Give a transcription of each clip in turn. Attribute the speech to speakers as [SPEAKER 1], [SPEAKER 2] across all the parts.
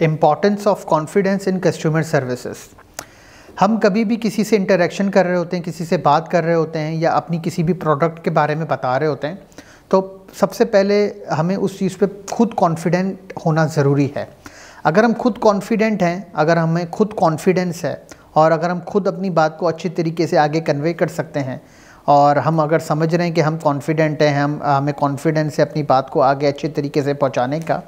[SPEAKER 1] Importance of confidence in customer services. हम कभी भी किसी से इंटरेक्शन कर रहे होते हैं, किसी से बात कर रहे होते हैं या अपनी किसी भी प्रोडक्ट के बारे में बता रहे होते हैं, तो सबसे पहले हमें उस चीज़ पे खुद कॉन्फिडेंट होना ज़रूरी है। अगर हम खुद कॉन्फिडेंट हैं, अगर हमें खुद कॉन्फिडेंस है और अगर हम खुद अपनी बात को अच्छी तरीके से आगे कन्वे कर सकते हैं और हम अगर समझ रहे हैं कि हम कॉन्फिडेंट हैं, हमें कॉन्फिडेंस है अपनी बात को आगे अच्छे तरीके से पहुंचाने का,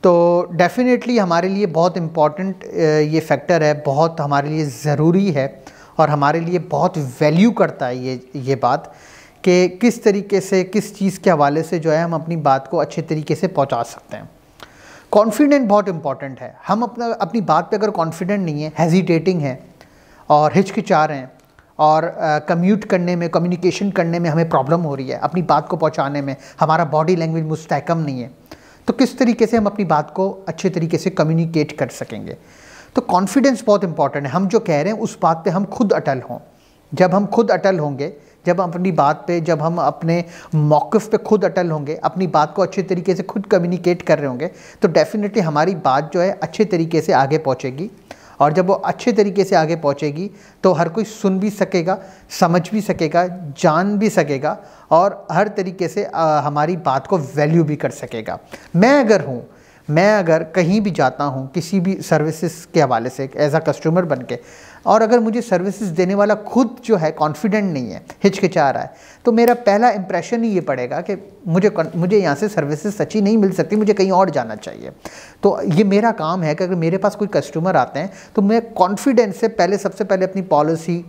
[SPEAKER 1] तो डेफ़िनेटली हमारे लिए बहुत इम्पॉर्टेंट ये फैक्टर है, बहुत हमारे लिए ज़रूरी है और हमारे लिए बहुत वैल्यू करता है ये बात कि किस तरीके से, किस चीज़ के हवाले से जो है हम अपनी बात को अच्छे तरीके से पहुंचा सकते हैं। कॉन्फिडेंट बहुत इम्पॉर्टेंट है। हम अपनी बात पे अगर कॉन्फिडेंट नहीं है, हेजिटेटिंग है और हिचकिचा रहे हैं और कम्यूट करने में, कम्युनिकेशन करने में हमें प्रॉब्लम हो रही है, अपनी बात को पहुंचाने में हमारा बॉडी लैंग्वेज मुस्तहकम नहीं है, तो किस तरीके से हम अपनी बात को अच्छे तरीके से कम्युनिकेट कर सकेंगे। तो कॉन्फिडेंस बहुत इंपॉर्टेंट है। हम जो कह रहे हैं उस बात पे हम खुद अटल हों। जब हम खुद अटल होंगे, जब हम अपनी बात पे, जब हम अपने मौक़िफ़ पे खुद अटल होंगे, अपनी बात को अच्छे तरीके से खुद कम्युनिकेट कर रहे होंगे, तो डेफ़िनेटली हमारी बात जो है अच्छे तरीके से आगे पहुँचेगी और जब वो अच्छे तरीके से आगे पहुँचेगी तो हर कोई सुन भी सकेगा, समझ भी सकेगा, जान भी सकेगा और हर तरीके से हमारी बात को वैल्यू भी कर सकेगा। मैं अगर कहीं भी जाता हूँ किसी भी सर्विसेज के हवाले से एज अ कस्टमर बन के, और अगर मुझे सर्विसेज देने वाला खुद जो है कॉन्फिडेंट नहीं है, हिचकिचा रहा है, तो मेरा पहला इंप्रेशन ही ये पड़ेगा कि मुझे यहाँ से सर्विसेज सच्ची नहीं मिल सकती, मुझे कहीं और जाना चाहिए। तो ये मेरा काम है कि अगर मेरे पास कोई कस्टमर आते हैं तो मैं कॉन्फिडेंस से पहले, सबसे पहले अपनी पॉलिसी,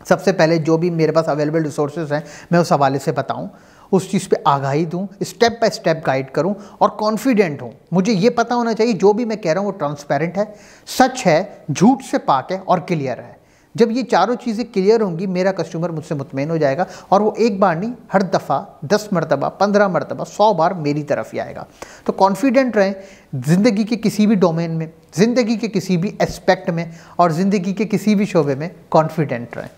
[SPEAKER 1] सबसे पहले जो भी मेरे पास अवेलेबल रिसोर्सेज हैं मैं उस हवाले से बताऊं, उस चीज़ पे आगाही दूं, स्टेप बाय स्टेप गाइड करूं और कॉन्फिडेंट हूं। मुझे ये पता होना चाहिए जो भी मैं कह रहा हूं वो ट्रांसपेरेंट है, सच है, झूठ से पाक है और क्लियर है। जब ये चारों चीज़ें क्लियर होंगी, मेरा कस्टमर मुझसे मुतमईन हो जाएगा और वो एक बार नहीं, हर दफ़ा 10 मरतबा, 15 मरतबा, 100 बार मेरी तरफ ही आएगा। तो कॉन्फिडेंट रहें ज़िंदगी के किसी भी डोमेन में, ज़िंदगी के किसी भी एस्पेक्ट में और ज़िंदगी के किसी भी शोबे में कॉन्फिडेंट रहें।